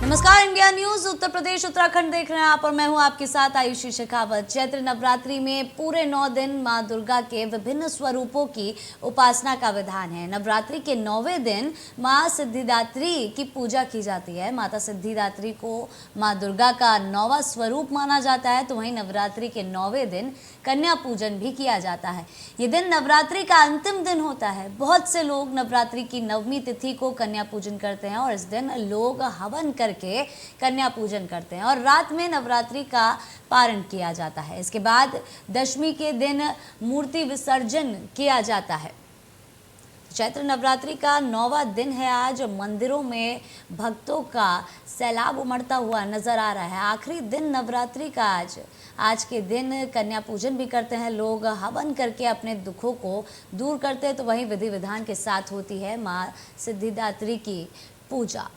नमस्कार, India news Uttar Pradesh Uttarakhand देख रहे हैं आप और मैं हूं आपके साथ आयुषी शेखावत। चैत्र नवरात्रि में पूरे 9 दिन मां दुर्गा के विभिन्न स्वरूपों की उपासना का विधान है। नवरात्रि के 9वें दिन मां सिद्धिदात्री की पूजा की जाती है। माता सिद्धिदात्री को मां दुर्गा का 9वां स्वरूप माना जाता है, तो वहीं नवरात्रि के 9वें दिन कन्या पूजन भी किया जाता है। ये दिन नवरात्रि का अंतिम दिन होता है। बहुत से लोग नवरात्रि की 9वीं तिथि को कन्या पूजन करते हैं और इस दिन लोग हवन करके कन्या पूजन करते हैं और रात में नवरात्रि का पारण किया जाता है। इसके बाद दशमी के दिन मूर्ति विसर्जन किया जाता है। चैत्र नवरात्रि का 9वां दिन है आज। मंदिरों में भक्तों का सैलाब उमड़ता हुआ नजर आ रहा है। आखिरी दिन नवरात्रि का आज के दिन कन्या पूजन भी करते हैं लोग, हवन करके अपने दुखों को दूर करते हैं। तो वहीं विधि विधान के साथ होती है मां सिद्धिदात्री की पूजा।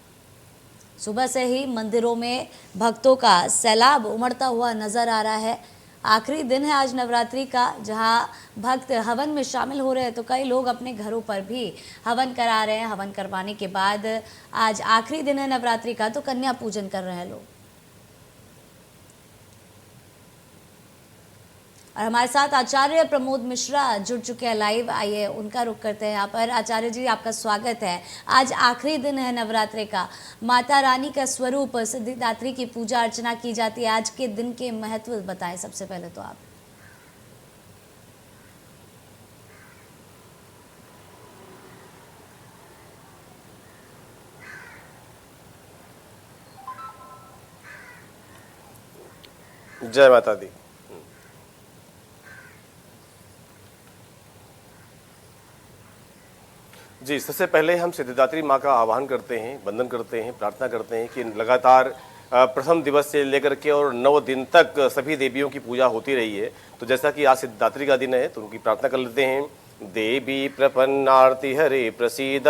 सुबह से ही मंदिरों में भक्तों का सैलाब उमड़ता हुआ नजर आ रहा है। आखिरी दिन है आज नवरात्रि का, जहां भक्त हवन में शामिल हो रहे हैं, तो कई लोग अपने घरों पर भी हवन करा रहे हैं। हवन करवाने के बाद आज आखिरी दिन है नवरात्रि का, तो कन्या पूजन कर रहे हैं लोग। और हमारे साथ आचार्य प्रमोद मिश्रा जुड़ चुके हैं लाइव। आइए उनका रुख करते हैं यहाँ पर। आचार्य जी, आपका स्वागत है। आज आखिरी दिन है नवरात्रि का, माता रानी का स्वरूप सिद्धिदात्री की पूजा अर्चना की जाती है। आज के दिन के महत्व बताएं सबसे पहले तो आप। जय माता दी। जी, सबसे पहले हम सिद्धिदात्री माँ का आह्वान करते हैं, वंदन करते हैं, प्रार्थना करते हैं कि लगातार प्रथम दिवस से लेकर के और 9 दिन तक सभी देवियों की पूजा होती रही है। तो जैसा कि आज सिद्धिदात्री का दिन है, तो उनकी प्रार्थना कर लेते हैं। देवी प्रपन्नार्ति हरे प्रसीद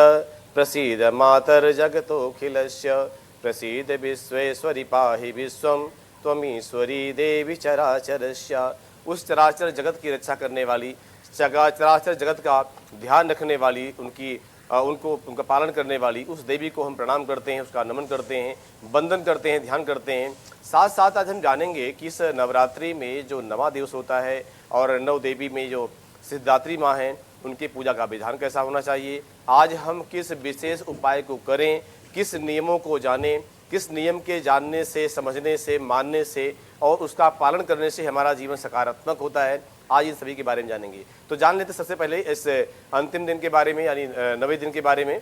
प्रसीद मातर जगतोखिलस्य प्रसीद विश्वेश्वरी पाहि विश्वम त्वमीश्वरी देवी चराचरस्य। उस चराचर जगत की रक्षा करने वाली, चराचर जगत का ध्यान रखने वाली, उनका पालन करने वाली उस देवी को हम प्रणाम करते हैं, उसका नमन करते हैं, वंदन करते हैं, ध्यान करते हैं। साथ साथ आज हम जानेंगे कि इस नवरात्रि में जो 9वां दिवस होता है और 9 देवी में जो सिद्धिदात्री माँ हैं, उनकी पूजा का विधान कैसा होना चाहिए। आज हम किस विशेष उपाय को करें, किस नियमों को जानें, किस नियम के जानने से, समझने से, मानने से और उसका पालन करने से हमारा जीवन सकारात्मक होता है, आज इन सभी के बारे में जानेंगे। तो जान लेते सबसे पहले इस अंतिम दिन के बारे में, यानी 9वें दिन के बारे में।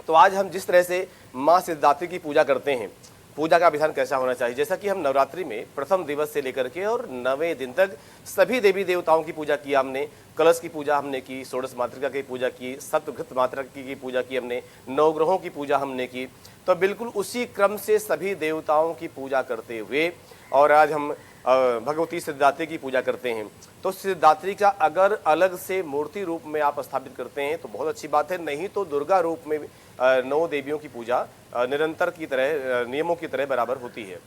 तो आज हम जिस तरह से माँ सिद्धिदात्री की पूजा करते हैं, पूजा का विधान कैसा होना चाहिए। जैसा कि हम नवरात्रि में प्रथम दिवस से लेकर के और 9वें दिन तक सभी देवी देवताओं की पूजा की हमने, कलश की पूजा हमने की, षोडश मातृका की पूजा की, सप्तघृत मातृका की पूजा की हमने, 9 ग्रहों की पूजा हमने की। तो बिल्कुल उसी क्रम से सभी देवताओं की पूजा करते हुए और आज हम भगवती सिद्धिदात्री की पूजा करते हैं। तो सिद्धिदात्री का अगर अलग से मूर्ति रूप में आप स्थापित करते हैं तो बहुत अच्छी बात है, नहीं तो दुर्गा रूप में 9 देवियों की पूजा निरंतर की तरह, नियमों की तरह बराबर होती है।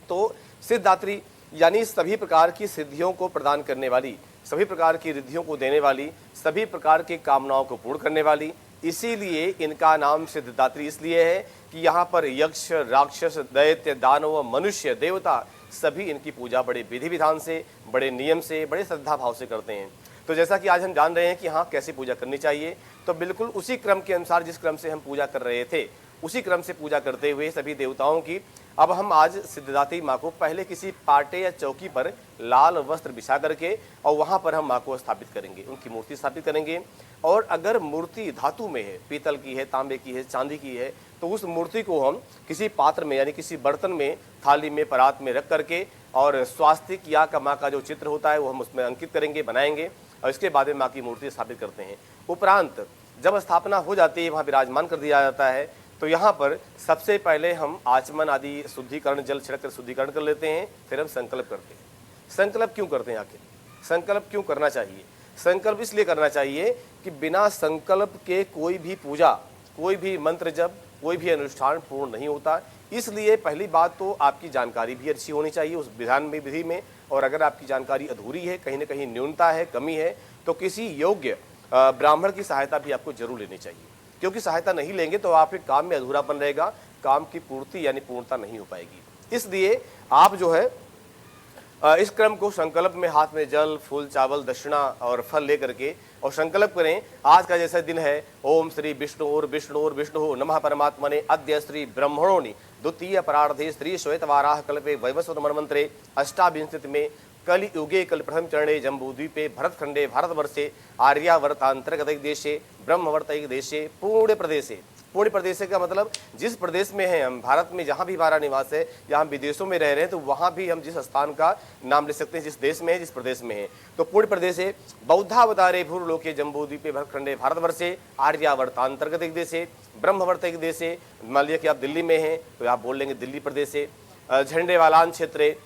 तो सिद्धिदात्री यानी सभी प्रकार की सिद्धियों को प्रदान करने वाली, सभी प्रकार की रिद्धियों को देने वाली, सभी प्रकार की कामनाओं को पूर्ण करने वाली। इसीलिए इनका नाम सिद्धिदात्री इसलिए है कि यहाँ पर यक्ष, राक्षस, दैत्य, दानव, मनुष्य, देवता सभी इनकी पूजा बड़े विधि विधान से, बड़े नियम से, बड़े श्रद्धा भाव से करते हैं। तो जैसा कि आज हम जान रहे हैं कि हाँ कैसे पूजा करनी चाहिए, तो बिल्कुल उसी क्रम के अनुसार, जिस क्रम से हम पूजा कर रहे थे, उसी क्रम से पूजा करते हुए सभी देवताओं की अब हम आज सिद्धिदात्री माँ को पहले किसी पाटे या चौकी पर लाल वस्त्र बिछा करके और वहाँ पर हम माँ को स्थापित करेंगे, उनकी मूर्ति स्थापित करेंगे। और अगर मूर्ति धातु में है, पीतल की है, तांबे की है, चांदी की है, तो उस मूर्ति को हम किसी पात्र में यानी किसी बर्तन में, थाली में, परात में रख करके और स्वास्तिक या का माँ का जो चित्र होता है वो हम उसमें अंकित करेंगे, बनाएंगे और इसके बाद में माँ की मूर्ति स्थापित करते हैं। उपरांत जब स्थापना हो जाती है, वहाँ विराजमान कर दिया जाता है, तो यहाँ पर सबसे पहले हम आचमन आदि शुद्धिकरण, जल छिड़क कर शुद्धिकरण कर लेते हैं। फिर हम संकल्प करते हैं। संकल्प क्यों करते हैं, आखिर संकल्प क्यों करना चाहिए? संकल्प इसलिए करना चाहिए कि बिना संकल्प के कोई भी पूजा, कोई भी मंत्र जप, कोई भी अनुष्ठान पूर्ण नहीं होता। इसलिए पहली बात तो आपकी जानकारी भी अच्छी होनी चाहिए उस विधान में, विधि में। और अगर आपकी जानकारी अधूरी है, कहीं ना कहीं न्यूनता है, कमी है, तो किसी योग्य ब्राह्मण की सहायता भी आपको जरूर लेनी चाहिए। क्योंकि सहायता नहीं लेंगे तो आपके काम में अधूरापन रहेगा, काम की पूर्ति यानी पूर्णता नहीं हो पाएगी। इसलिए आप जो है इस क्रम को संकल्प में हाथ में जल, फूल, चावल, दक्षिणा और फल लेकर के और संकल्प करें। आज का जैसा दिन है, ओम श्री विष्णु नमः परमात्मने अद्य श्री ब्रह्मणोनि द्वितीय परार्धे श्री श्वेतवाराह कल्पे वैवस्वत मनमंत्रे अष्टाविंशति में कलि युगे कल प्रथम चरणे जम्बूद्वीपे भरतखंडे भारतवर्षे आर्यावर्तांतर्गत देशे ब्रह्मवर्तैक देशे पुण्य प्रदेशे। पुण्य प्रदेश का मतलब जिस प्रदेश में है हम, भारत में जहाँ भी हमारा निवास है या हम विदेशों में रह रहे हैं तो वहाँ भी हम जिस स्थान का नाम ले सकते हैं, जिस देश में है, जिस प्रदेश में है। तो पुण्य प्रदेश है। बौद्धावतारे भूर्लोके जम्बूद्वीपे भरतखंडे भारतवर्षे आर्यावर्तांतर्गत देशे ब्रह्मवर्त एक देशे। मान लिया कि आप दिल्ली में हैं तो आप बोल लेंगे दिल्ली प्रदेश से। झंडेवालान क्षेत्रे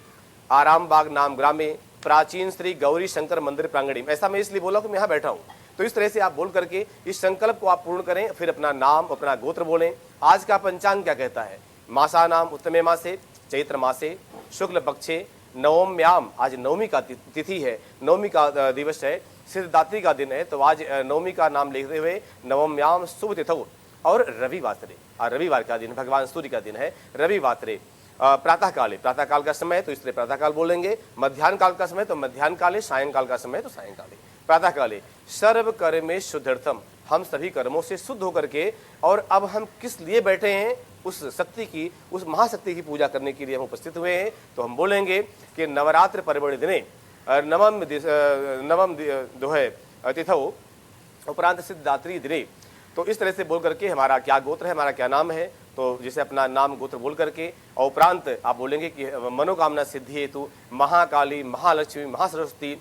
आरामबाग नाम ग्रामे प्राचीन श्री गौरी शंकर मंदिर प्रांगणी। ऐसा मैं इसलिए बोला कि मैं यहाँ बैठा हूँ, तो इस तरह से आप बोल करके इस संकल्प को आप पूर्ण करें। फिर अपना नाम, अपना गोत्र बोलें। आज का पंचांग क्या कहता है? मासा नाम उत्तमे मासे चैत्र मासे शुक्ल पक्षे नवम्याम। आज नवमी का तिथि है, नवमी का दिवस है, सिद्धदात्री का दिन है। तो आज नवमी का नाम लेते हुए नवम्याम शुभ तिथौ और रविवासरे, रविवार का दिन, भगवान सूर्य का दिन है रविवासरे। प्रातः काले, प्रातः काल का समय तो इसलिए प्रातः काल बोलेंगे। मध्याह्न काल का समय तो मध्याह्न काले, सायंकाल का समय तो सायंकाले। प्रातः काले सर्व कर्मे शुद्धर्थम, हम सभी कर्मों से शुद्ध होकर के और अब हम किस लिए बैठे हैं? उस शक्ति की, उस महाशक्ति की पूजा करने के लिए हम उपस्थित हुए हैं। तो हम बोलेंगे कि नवरात्र पर्वणि दिने नवम दोहे तिथौ उपरांत सिद्धदात्री दिने। तो इस तरह से बोल करके हमारा क्या गोत्र है, हमारा क्या नाम है, तो जैसे अपना नाम गोत्र बोल करके और उपरांत आप बोलेंगे कि मनोकामना सिद्धि हेतु महाकाली, महालक्ष्मी, महासरस्वती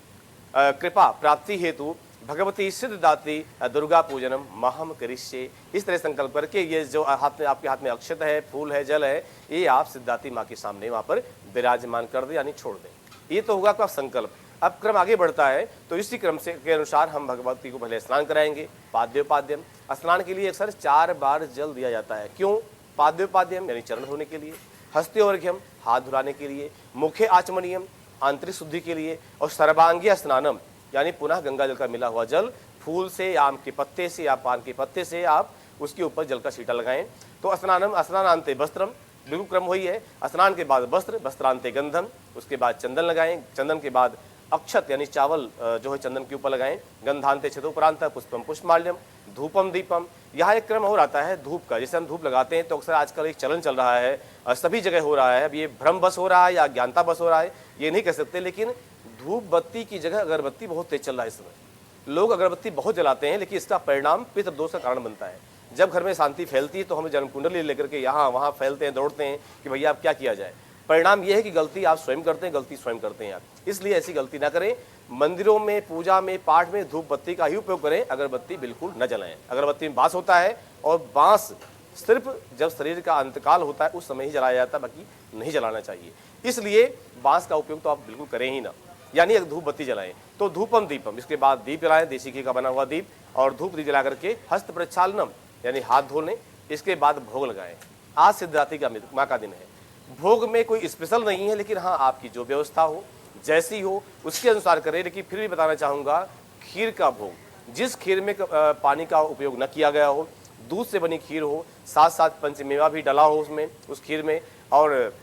कृपा प्राप्ति हेतु भगवती सिद्धदात्री दुर्गा पूजनम महम करिष्ये। इस तरह संकल्प करके ये जो हाथ में, आपके हाथ में अक्षत है, फूल है, जल है, ये आप सिद्धदात्री माँ के सामने वहाँ पर विराजमान कर दें, यानी छोड़ दें। ये तो होगा आपका संकल्प। अब क्रम आगे बढ़ता है तो इसी क्रम से के अनुसार हम भगवती को पहले स्नान कराएंगे। पाद्योपाद्यम, स्नान के लिए अक्सर 4 बार जल दिया जाता है। क्यों? पाद्योपाद्यम यानी चरण धोने के लिए, हस्त्योर्घ्यम हाथ धुलाने के लिए, मुखे आचमनियम आंतरिक शुद्धि के लिए और सर्वांगीय स्नानम यानी पुनः गंगा जल का मिला हुआ जल फूल से, आम के पत्ते से या पान के पत्ते से आप उसके ऊपर जल का छींटा लगाएं। तो स्नानम, स्नानांते वस्त्रम, बिल्कुल क्रम वही है। स्नान के बाद वस्त्र, वस्त्रांते गंधम, उसके बाद चंदन लगाएं। चंदन के बाद अक्षत यानी चावल जो है चंदन के ऊपर लगाएं। गंधांते छतोपरांत पुष्पम पुष्पमाल्यम धूपम दीपम। यहाँ एक क्रम और आता है धूप का। जैसे हम धूप लगाते हैं तो अक्सर आजकल एक चलन चल रहा है, सभी जगह हो रहा है। अब ये भ्रम बस हो रहा है या अज्ञानता बस हो रहा है ये नहीं कह सकते, लेकिन धूप बत्ती की जगह अगरबत्ती बहुत तेज चल रहा है इस समय। लोग अगरबत्ती बहुत जलाते हैं, लेकिन इसका परिणाम पितृदोष का कारण बनता है। जब घर में शांति फैलती है तो हम जन्म कुंडली लेकर के यहाँ वहाँ फैलते हैं, दौड़ते हैं कि भैया अब क्या किया जाए। परिणाम यह है कि गलती आप स्वयं करते हैं, गलती स्वयं करते हैं आप। इसलिए ऐसी गलती ना करें। मंदिरों में, पूजा में, पाठ में धूप बत्ती का ही उपयोग करें, अगरबत्ती बिल्कुल न जलाएं। अगरबत्ती में बांस होता है और बांस सिर्फ जब शरीर का अंतकाल होता है उस समय ही जलाया जाता है, बाकी नहीं जलाना चाहिए। इसलिए बांस का उपयोग तो आप बिल्कुल करें ही ना, यानी एक धूप बत्ती जलाएं। तो धूपम दीपम, इसके बाद दीप जलाएं, देसी घी का बना हुआ दीप, और धूप दीप जला करके हस्त प्रक्षालनम यानी हाथ धो लें। इसके बाद भोग लगाएं। आज सिद्धरात्रि का माँ का दिन है। भोग में कोई स्पेशल नहीं है, लेकिन हाँ आपकी जो व्यवस्था हो, जैसी हो, उसके अनुसार करें। लेकिन फिर भी बताना चाहूँगा, खीर का भोग, जिस खीर में पानी का उपयोग न किया गया हो, दूध से बनी खीर हो, साथ साथ पंचमेवा भी डला हो उसमें, उस खीर में, और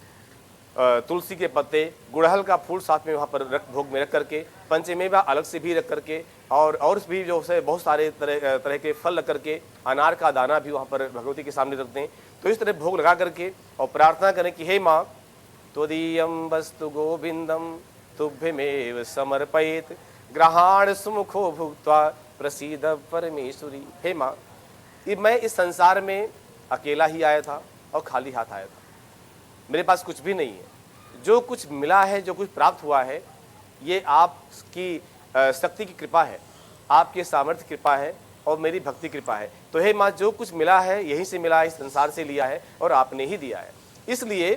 तुलसी के पत्ते, गुड़हल का फूल साथ में वहाँ पर भोग में रख करके, पंचमेवा अलग से भी रख करके, और भी जो है बहुत सारे तरह के फल रख करके, अनार का दाना भी वहाँ पर भगवती के सामने रखते हैं। तो इस तरह भोग लगा करके और प्रार्थना करें कि हे माँ त्वदीयं वस्तु गोविंदम तुभ्यमेव समर्पयेत् ग्रहाण सुमुखो भुक्त्वा प्रसीद परमेश्वरी। हे माँ, मैं इस संसार में अकेला ही आया था और खाली हाथ आया था। मेरे पास कुछ भी नहीं है। जो कुछ मिला है, जो कुछ प्राप्त हुआ है, ये आपकी शक्ति की कृपा है, आपके सामर्थ्य कृपा है और मेरी भक्ति कृपा है। तो हे माँ, जो कुछ मिला है यहीं से मिला है, इस संसार से लिया है और आपने ही दिया है। इसलिए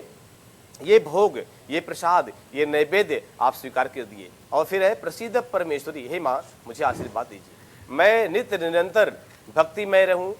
ये भोग, ये प्रसाद, ये नैवेद्य आप स्वीकार कर दिए। और फिर है प्रसिद्ध परमेश्वरी, हे माँ मुझे आशीर्वाद दीजिए। मैं नित्य निरंतर भक्ति में रहूं,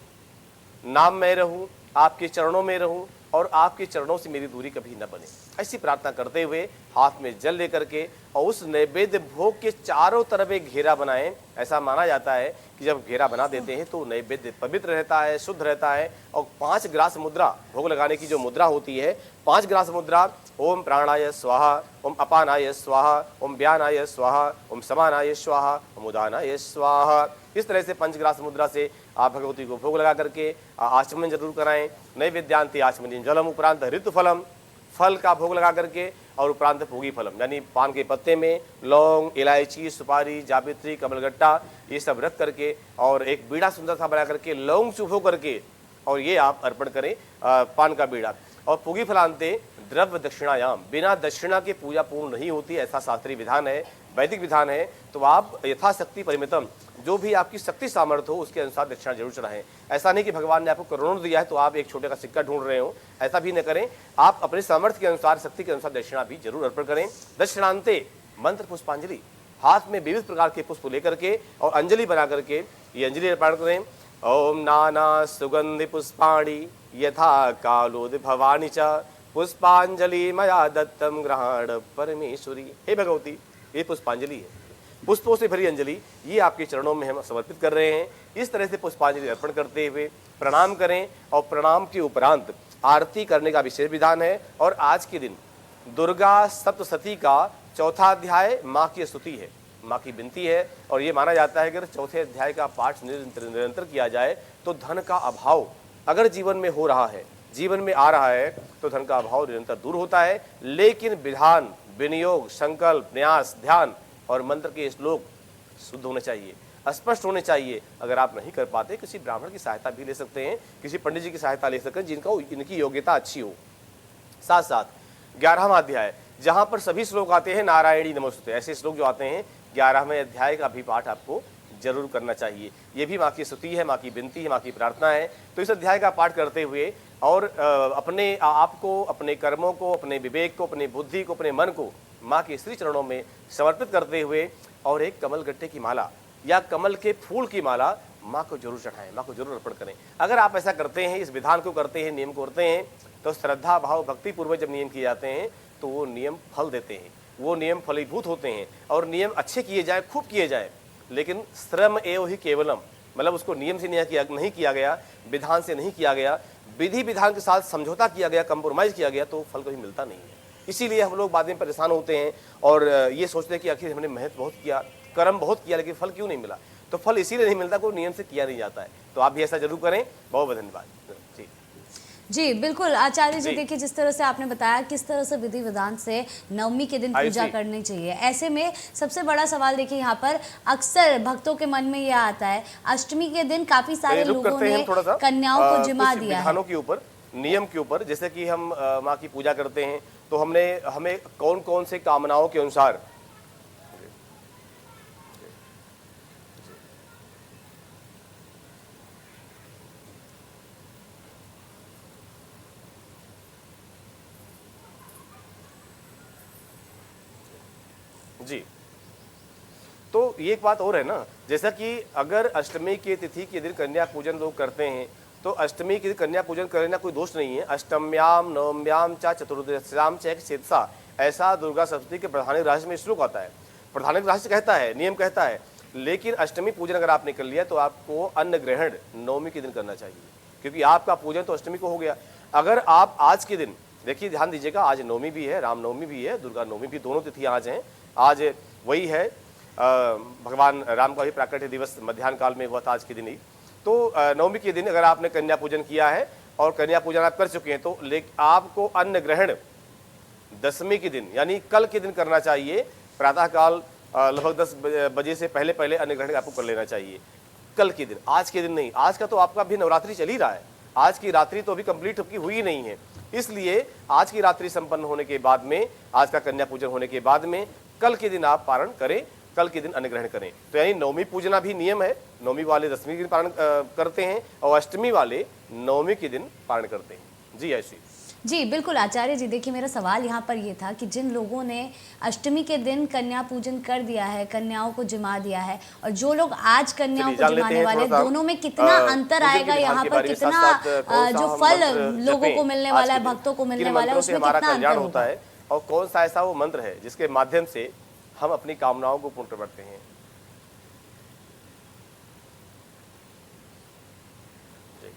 नाम में रहूं, आपके चरणों में रहूं, और आपके चरणों से मेरी दूरी कभी न बने। ऐसी प्रार्थना करते हुए हाथ में जल लेकर के और उस नैवेद्य भोग के चारों तरफ एक घेरा बनाएं। ऐसा माना जाता है कि जब घेरा बना देते हैं तो नैवेद्य पवित्र रहता है, शुद्ध रहता है। और 5 ग्रास मुद्रा, भोग लगाने की जो मुद्रा होती है, 5 ग्रास मुद्रा, ओम प्राणाय स्वाहा, ओम अपानाय स्वाहा, ओम व्यानाय स्वाहा, ओम समानाय स्वाहा, ओम उदानाय स्वाहा। इस तरह से 5 ग्रास मुद्रा से आप भगवती को भोग लगा करके आचमन जरूर कराएं। नैवेद्यांति आचमनीय जलम, उपरांत ऋतुफलम, फल का भोग लगा करके, और उपरांत पूगी फलम यानी पान के पत्ते में लौंग, इलायची, सुपारी, जावित्री, कमलगट्टा ये सब रख करके और एक बीड़ा सुंदर सा बना करके लौंग चुभो करके और ये आप अर्पण करें पान का बीड़ा। और पूगी फलांते द्रव्य दक्षिणायाम, बिना दक्षिणा के पूजा पूर्ण नहीं होती, ऐसा शास्त्रीय विधान है, वैदिक विधान है। तो आप यथाशक्ति परिमितम, जो भी आपकी शक्ति सामर्थ्य हो उसके अनुसार दक्षिणा जरूर चढ़ाएं। ऐसा नहीं कि भगवान ने आपको करोड़ों दिया है तो आप एक छोटे का सिक्का ढूंढ रहे हो, ऐसा भी न करें। आप अपने सामर्थ्य के अनुसार, शक्ति के अनुसार दक्षिणा भी जरूर अर्पण करें। दक्षिणांते मंत्र पुष्पांजलि, हाथ में विविध प्रकार के पुष्प लेकर के और अंजलि बना करके ये अंजलि अर्पण करें। ओम नाना सुगंधि पुष्पाणि यथा कालोद भवानी च पुष्पांजलि मया दत्तम ग्रहण परमेश्वरी। हे भगवती, ये पुष्पांजलि है, पुष्पों से भरी अंजलि, ये आपके चरणों में हम समर्पित कर रहे हैं। इस तरह से पुष्पांजलि अर्पण करते हुए प्रणाम करें और प्रणाम के उपरांत आरती करने का विशेष विधान है। और आज के दिन दुर्गा सप्तशती का 4था अध्याय माँ की स्तुति है, माँ की विनती है। और ये माना जाता है कि अगर 4थे अध्याय का पाठ निरंतर किया जाए तो धन का अभाव अगर जीवन में हो रहा है, जीवन में आ रहा है, तो धन का अभाव निरंतर दूर होता है। लेकिन विधान, विनियोग, संकल्प, न्यास, ध्यान और मंत्र के श्लोक शुद्ध होने चाहिए, स्पष्ट होने चाहिए। अगर आप नहीं कर पाते, किसी ब्राह्मण की सहायता भी ले सकते हैं, किसी पंडित जी की सहायता ले सकते हैं इनकी योग्यता अच्छी हो। साथ साथ 11वां अध्याय जहां पर सभी श्लोक आते हैं नारायणी नमोस्तुते, ऐसे श्लोक जो आते हैं 11वें अध्याय का भी पाठ आपको जरूर करना चाहिए। ये भी माँ की स्तुति है, माँ की विनती है, माँ की प्रार्थना है। तो इस अध्याय का पाठ करते हुए और अपने आप को, अपने कर्मों को, अपने विवेक को, अपनी बुद्धि को, अपने मन को माँ के श्री चरणों में समर्पित करते हुए और एक कमल गट्टे की माला या कमल के फूल की माला माँ को जरूर चढ़ाएं, माँ को जरूर अर्पण करें। अगर आप ऐसा करते हैं, इस विधान को करते हैं, नियम को करते हैं, तो श्रद्धा भाव भक्ति पूर्वक जब नियम किए जाते हैं तो वो नियम फल देते हैं, वो नियम फलीभूत होते हैं। और नियम अच्छे किए जाए, खूब किए जाए, लेकिन श्रम एव ही केवलम, मतलब उसको नियम से नहीं किया गया, विधान से नहीं किया गया, विधि विधान के साथ समझौता किया गया, कंप्रोमाइज किया गया, तो फल कभी मिलता नहीं है। इसीलिए हम लोग बाद में परेशान होते हैं और ये सोचते हैं कि आखिर हमने मेहनत बहुत किया, कर्म बहुत किया, लेकिन फल क्यों नहीं मिला। तो फल इसीलिए नहीं मिलता, कोई नियम से किया नहीं जाता है। तो आप भी ऐसा जरूर करें। बहुत बहुत धन्यवाद जी। जी बिल्कुल आचार्य जी, देखिए जिस तरह से आपने बताया किस तरह से विधि विधान से नवमी के दिन पूजा करनी चाहिए। ऐसे में सबसे बड़ा सवाल देखिए यहाँ पर अक्सर भक्तों के मन में यह आता है, अष्टमी के दिन काफी सारे लोगों ने कन्याओं को जिमा दिया है। विधानों के ऊपर, नियम के ऊपर, जैसे कि हम माँ की पूजा करते हैं तो हमें कौन कौन से कामनाओं के अनुसार जी। तो ये एक बात और है ना, जैसा कि अगर अष्टमी की तिथि के दिन कन्या पूजन लोग करते हैं तो अष्टमी के दिन कन्या पूजन करना कोई दोष नहीं है। अष्टम्याम नवम्याम चा चतुर्दश्याम च एक शेषा, ऐसा दुर्गा सप्तमी के प्रधानिक रहस्य में श्लोक आता है। प्रधानिक रहस्य कहता है, नियम कहता है। लेकिन अष्टमी पूजन अगर आपने कर लिया तो आपको अन्न ग्रहण नवमी के दिन करना चाहिए, क्योंकि आपका पूजन तो अष्टमी को हो गया। अगर आप आज के दिन, देखिए ध्यान दीजिएगा, आज नवमी भी है, रामनवमी भी है, दुर्गा नवमी भी, दोनों तिथियां आज हैं। आज वही है भगवान राम का भी प्राकट्य दिवस मध्याह्न काल में हुआ था आज के दिन ही। तो नवमी के दिन अगर आपने कन्या पूजन किया है और कन्या पूजन आप कर चुके हैं तो आपको अन्न ग्रहण दशमी के दिन यानी कल के दिन करना चाहिए। प्रातःकाल लगभग 10 बजे से पहले पहले अन्न ग्रहण आपको कर लेना चाहिए, कल के दिन, आज के दिन नहीं। आज का तो आपका भी नवरात्रि चल ही रहा है, आज की रात्रि तो अभी कंप्लीट हुई नहीं है। इसलिए आज की रात्रि संपन्न होने के बाद में, आज का कन्या पूजन होने के बाद में कल के दिन आप पारण करें, कल के दिन अन्न ग्रहण करें। तो यानी नवमी पूजना भी नियम है, नवमी वाले दशमी के दिन पारण करते हैं और अष्टमी वाले नवमी के दिन पारण करते हैं। जी ऐसी जी, बिल्कुल आचार्य जी, देखिए मेरा सवाल यहाँ पर ये था कि जिन लोगों ने अष्टमी के दिन कन्या पूजन कर दिया है, कन्याओं को जिमा दिया है, और जो लोग आज कन्याओं चलिए को जान लेते जिमाने हैं वाले थोड़ा हैं, सा हम दोनों में कितना अंतर पूजन के आएगा, विधान यहाँ के पर बारे में, कितना साथ-साथ कौन सा जो हम फल मंत्र लोगों को जपें मिलने आज वाला के है, दिन, भक्तों को मिलने किन वाला है, मंत्रों से उसमें हमारा कितना कल्याण अंतर होता होगा? है और कौन सा ऐसा वो मंत्र है जिसके माध्यम से हम अपनी कामनाओं को पूर्ण करते हैं। जी।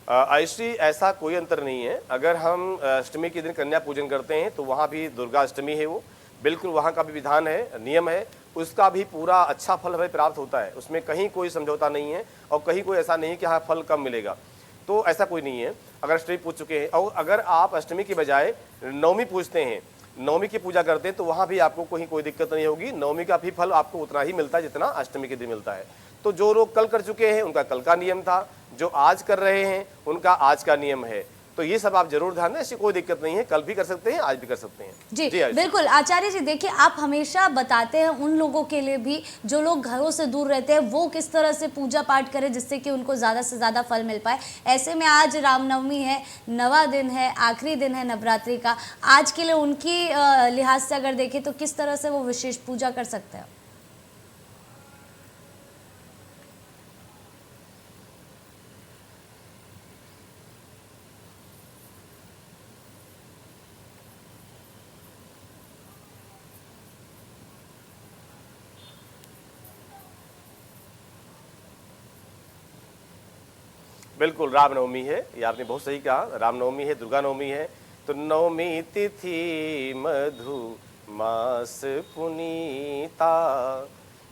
आयुषी, ऐसा कोई अंतर नहीं है। अगर हम अष्टमी के दिन कन्या पूजन करते हैं तो वहाँ भी दुर्गा अष्टमी है, वो बिल्कुल वहाँ का भी विधान है, नियम है, उसका भी पूरा अच्छा फल हमें प्राप्त होता है। उसमें कहीं कोई समझौता नहीं है और कहीं कोई ऐसा नहीं है कि हाँ फल कम मिलेगा, तो ऐसा कोई नहीं है। अगर अष्टमी पूज चुके हैं और अगर आप अष्टमी की बजाय नवमी पूजते हैं, नवमी की पूजा करते हैं, तो वहाँ भी आपको कहीं कोई दिक्कत नहीं होगी। नवमी का भी फल आपको उतना ही मिलता है जितना अष्टमी के दिन मिलता है। तो जो लोग कल कर चुके हैं उनका कल का नियम था, जो आज कर रहे हैं उनका आज का नियम है। तो ये सब आप जरूर ध्यान दें, ऐसी कोई दिक्कत नहीं है, कल भी कर सकते हैं, आज भी कर सकते हैं। जी, आयुषी। बिल्कुल आचार्य जी, देखिए आप हमेशा बताते हैं उन लोगों के लिए भी जो लोग घरों से दूर रहते हैं, वो किस तरह से पूजा पाठ करें जिससे कि उनको ज़्यादा से ज़्यादा फल मिल पाए। ऐसे में आज रामनवमी है, 9वां दिन है, आखिरी दिन है नवरात्रि का, आज के लिए उनकी लिहाज से अगर देखें तो किस तरह से वो विशेष पूजा कर सकते हैं? बिल्कुल रामनवमी है, ये आपने बहुत सही कहा। रामनवमी है, दुर्गा नवमी है। तो नवमी तिथि मधु मास पुनीता,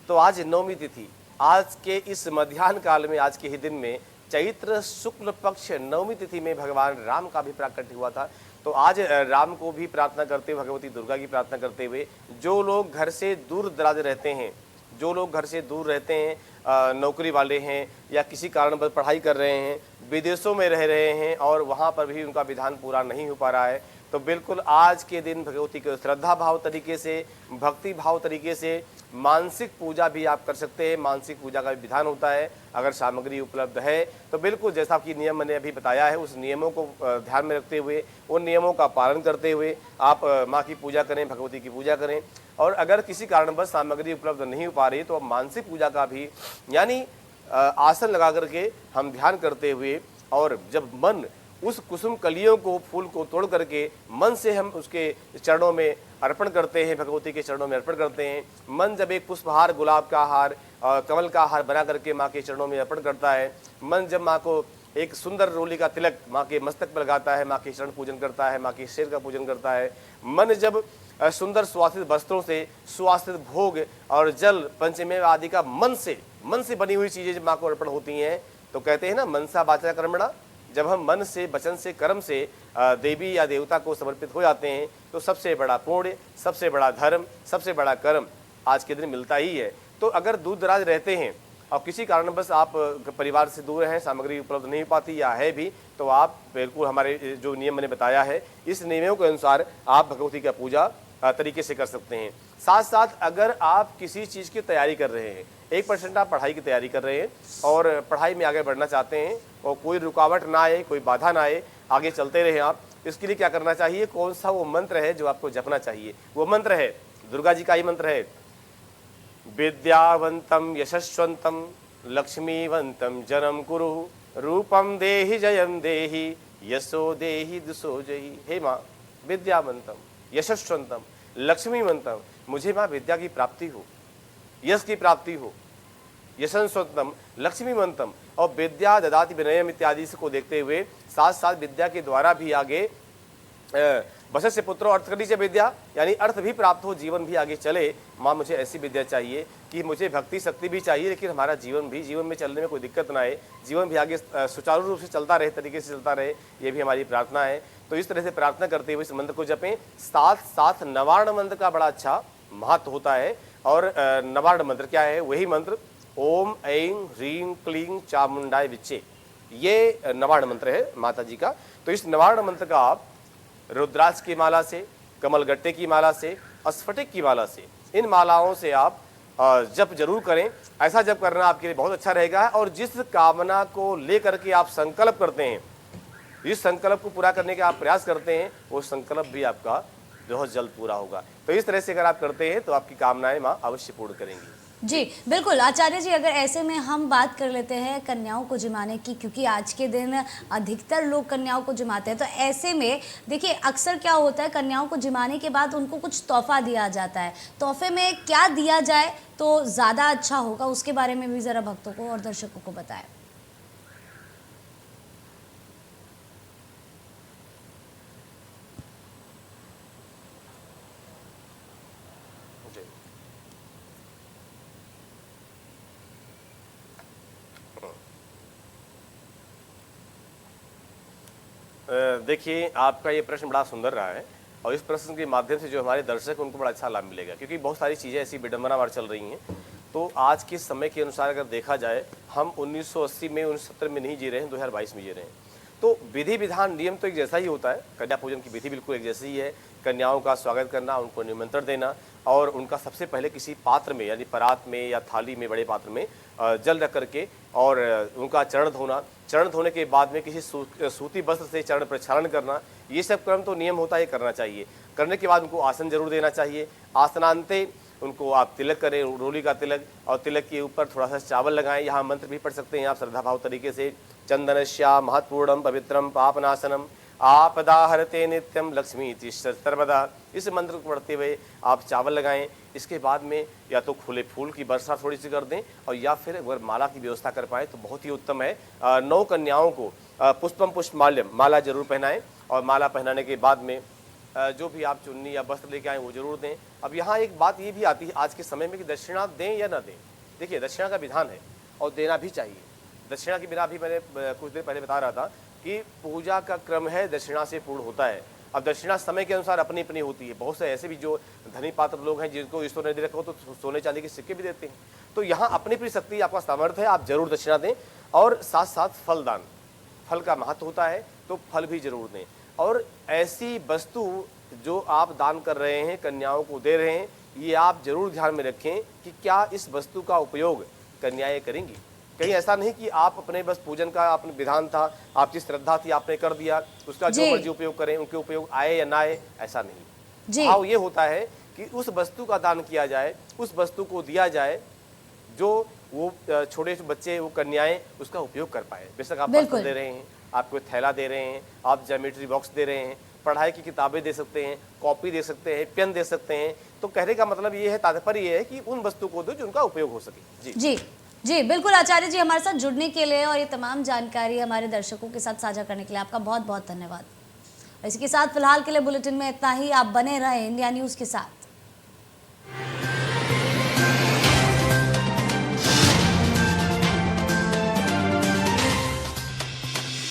तो आज नवमी तिथि, आज के इस मध्याह्न काल में, आज के ही दिन में, चैत्र शुक्ल पक्ष नवमी तिथि में भगवान राम का भी प्राकट्य हुआ था। तो आज राम को भी प्रार्थना करते हुए, भगवती दुर्गा की प्रार्थना करते हुए, जो लोग घर से दूर दराज रहते हैं, जो लोग घर से दूर रहते हैं, नौकरी वाले हैं या किसी कारण पर पढ़ाई कर रहे हैं, विदेशों में रह रहे हैं और वहाँ पर भी उनका विधान पूरा नहीं हो पा रहा है, तो बिल्कुल आज के दिन भगवती के श्रद्धा भाव तरीके से, भक्ति भाव तरीके से मानसिक पूजा भी आप कर सकते हैं। मानसिक पूजा का भी विधान होता है, अगर सामग्री उपलब्ध है तो बिल्कुल जैसा कि नियम मैंने अभी बताया है, उस नियमों को ध्यान में रखते हुए, उन नियमों का पालन करते हुए आप माँ की पूजा करें, भगवती की पूजा करें। और अगर किसी कारणवश सामग्री उपलब्ध नहीं हो पा रही तो आप मानसिक पूजा का भी, यानी आसन लगा करके हम ध्यान करते हुए, और जब मन उस कुसुम कलियों को, फूल को तोड़ करके मन से हम उसके चरणों में अर्पण करते हैं, भगवती के चरणों में अर्पण करते हैं। मन जब एक पुष्पहार, गुलाब का हार, कमल का हार बना करके माँ के चरणों में अर्पण करता है, मन जब माँ को एक सुंदर रोली का तिलक माँ के मस्तक पर लगाता है, माँ के चरण पूजन करता है, माँ के सिर का पूजन करता है, मन जब सुंदर सुवासित वस्त्रों से, सुवासित भोग और जल, पंचमेव आदि का मन से बनी हुई चीजें जब माँ को अर्पण होती हैं, तो कहते हैं ना, मनसा वाचा कर्मणा, जब हम मन से, वचन से, कर्म से देवी या देवता को समर्पित हो जाते हैं, तो सबसे बड़ा पुण्य, सबसे बड़ा धर्म, सबसे बड़ा कर्म आज के दिन मिलता ही है। तो अगर दूर दराज रहते हैं और किसी कारणवश आप परिवार से दूर हैं, सामग्री उपलब्ध नहीं पाती या है भी, तो आप बिल्कुल हमारे जो नियम मैंने बताया है, इस नियमों के अनुसार आप भगवती का पूजा तरीके से कर सकते हैं। साथ साथ अगर आप किसी चीज़ की तैयारी कर रहे हैं, 1% आप पढ़ाई की तैयारी कर रहे हैं और पढ़ाई में आगे बढ़ना चाहते हैं और कोई रुकावट ना आए, कोई बाधा ना आए, आगे चलते रहे आप, इसके लिए क्या करना चाहिए, कौन सा वो मंत्र है जो आपको जपना चाहिए? वो मंत्र है, दुर्गा जी का ही मंत्र है, विद्यावंतम यशस्वंतम लक्ष्मीवंतम जनम कुरु, रूपम देहि जयम देहि यशो देहि दुसो जयी। हे माँ, विद्यावंतम यशस्वंतम लक्ष्मीवंतम, मुझे माँ विद्या की प्राप्ति हो, यश की प्राप्ति हो, यशस्वंतम लक्ष्मीवंतम, और विद्या ददाति विनयम इत्यादि को देखते हुए साथ साथ विद्या के द्वारा भी आगे वशस्य पुत्रो अर्थकरी से विद्या, यानी अर्थ भी प्राप्त हो, जीवन भी आगे चले। माँ मुझे ऐसी विद्या चाहिए कि मुझे भक्ति शक्ति भी चाहिए, लेकिन हमारा जीवन में चलने में कोई दिक्कत ना आए, जीवन भी आगे सुचारू रूप से चलता रहे, तरीके से चलता रहे, ये भी हमारी प्रार्थना है। तो इस तरह से प्रार्थना करते हुए इस मंत्र को जपें। साथ साथ नवार्ण मंत्र का बड़ा अच्छा महत्व होता है। और नवार्ण मंत्र क्या है? वही मंत्र ओम ऐं ह्रीं क्लीं चामुंडाय विच्चे, ये नवार्ण मंत्र है माता जी का। तो इस नवार्ण मंत्र का आप रुद्राक्ष की माला से, कमलगट्टे की माला से, स्फटिक की माला से इन मालाओं से आप जप जरूर करें। ऐसा जप करना आपके लिए बहुत अच्छा रहेगा। और जिस कामना को लेकर के आप संकल्प करते हैं, जिस संकल्प को पूरा करने का आप प्रयास करते हैं, वो संकल्प भी आपका बहुत जल्द पूरा होगा। तो इस तरह से अगर आप करते हैं तो आपकी कामनाएं माँ अवश्य पूर्ण करेंगी। जी बिल्कुल आचार्य जी, अगर ऐसे में हम बात कर लेते हैं कन्याओं को जिमाने की, क्योंकि आज के दिन अधिकतर लोग कन्याओं को जिमाते हैं, तो ऐसे में देखिए अक्सर क्या होता है, कन्याओं को जिमाने के बाद उनको कुछ तोहफा दिया जाता है। तोहफे में क्या दिया जाए तो ज़्यादा अच्छा होगा, उसके बारे में भी ज़रा भक्तों को और दर्शकों को बताएं। देखिए, आपका ये प्रश्न बड़ा सुंदर रहा है और इस प्रश्न के माध्यम से जो हमारे दर्शक हैं उनको बड़ा अच्छा लाभ मिलेगा, क्योंकि बहुत सारी चीज़ें ऐसी विडंबनावार चल रही हैं। तो आज के समय के अनुसार अगर देखा जाए, हम 1980 में 1970 में नहीं जी रहे हैं, 2022 में जी रहे हैं। तो विधि विधान नियम तो एक जैसा ही होता है, कन्या पूजन की विधि बिल्कुल एक जैसी ही है। कन्याओं का स्वागत करना, उनको निमंत्रण देना और उनका सबसे पहले किसी पात्र में यानी परात में या थाली में, बड़े पात्र में जल रख करके और उनका चरण धोना, चरण धोने के बाद में किसी सूती वस्त्र से चरण प्रक्षालन करना, ये सब क्रम तो नियम होता है, करना चाहिए। करने के बाद उनको आसन जरूर देना चाहिए। आसनांते उनको आप तिलक करें, रोली का तिलक, और तिलक के ऊपर थोड़ा सा चावल लगाएं। यहाँ मंत्र भी पढ़ सकते हैं आप श्रद्धाभाव तरीके से। चंदनश्या महत्पूर्णम पवित्रम पापनाशनम आपदा हरते नित्यम लक्ष्मी सर्वदा, इस मंत्र को पढ़ते हुए आप चावल लगाएं। इसके बाद में या तो खुले फूल की वर्षा थोड़ी सी कर दें, और या फिर अगर माला की व्यवस्था कर पाएँ तो बहुत ही उत्तम है। 9 कन्याओं को पुष्पम पुष्पमाल्यम माला जरूर पहनाएं, और माला पहनाने के बाद में जो भी आप चुन्नी या वस्त्र लेके आएँ वो जरूर दें। अब यहाँ एक बात ये भी आती है आज के समय में कि दक्षिणा दें या ना दें। देखिए, दक्षिणा का विधान है और देना भी चाहिए। दक्षिणा के बिना भी मैंने कुछ देर पहले बता रहा था कि पूजा का क्रम है दक्षिणा से पूर्ण होता है। अब दक्षिणा समय के अनुसार अपनी अपनी होती है। बहुत से ऐसे भी जो धनी पात्र लोग हैं जिनको ईश्वर ने दे रखा हो तो सोने चांदी के सिक्के भी देते हैं। तो यहाँ अपनी अपनी शक्ति, आपका सामर्थ्य है, आप जरूर दक्षिणा दें। और साथ साथ फल दान, फल का महत्व होता है तो फल भी जरूर दें। और ऐसी वस्तु जो आप दान कर रहे हैं, कन्याओं को दे रहे हैं, ये आप जरूर ध्यान में रखें कि क्या इस वस्तु का उपयोग कन्याएं करेंगी। कहीं ऐसा नहीं कि आप अपने बस पूजन का अपने विधान था, आपकी श्रद्धा थी, आपने कर दिया, उसका जो मर्जी उपयोग करें, उनके उपयोग आए या ना आए, ऐसा नहीं। भाव ये होता है कि उस वस्तु का दान किया जाए, उस वस्तु को दिया जाए जो वो छोटे बच्चे, वो कन्याएं उसका उपयोग कर पाए। बेशक आप वस्त्र दे रहे हैं, आप कोई थैला दे रहे हैं, आप ज्योमेट्री बॉक्स दे रहे हैं, पढ़ाई की किताबें दे सकते हैं, कॉपी दे सकते हैं, पेन दे सकते हैं। तो कहने का मतलब ये है, तात्पर्य ये है कि उन वस्तु को दो जो उनका उपयोग हो सके। जी जी बिल्कुल आचार्य जी, हमारे साथ जुड़ने के लिए और ये तमाम जानकारी हमारे दर्शकों के साथ साझा करने के लिए आपका बहुत बहुत धन्यवाद। इसी के साथ फिलहाल के लिए बुलेटिन में इतना ही। आप बने रहें इंडिया न्यूज़ के साथ।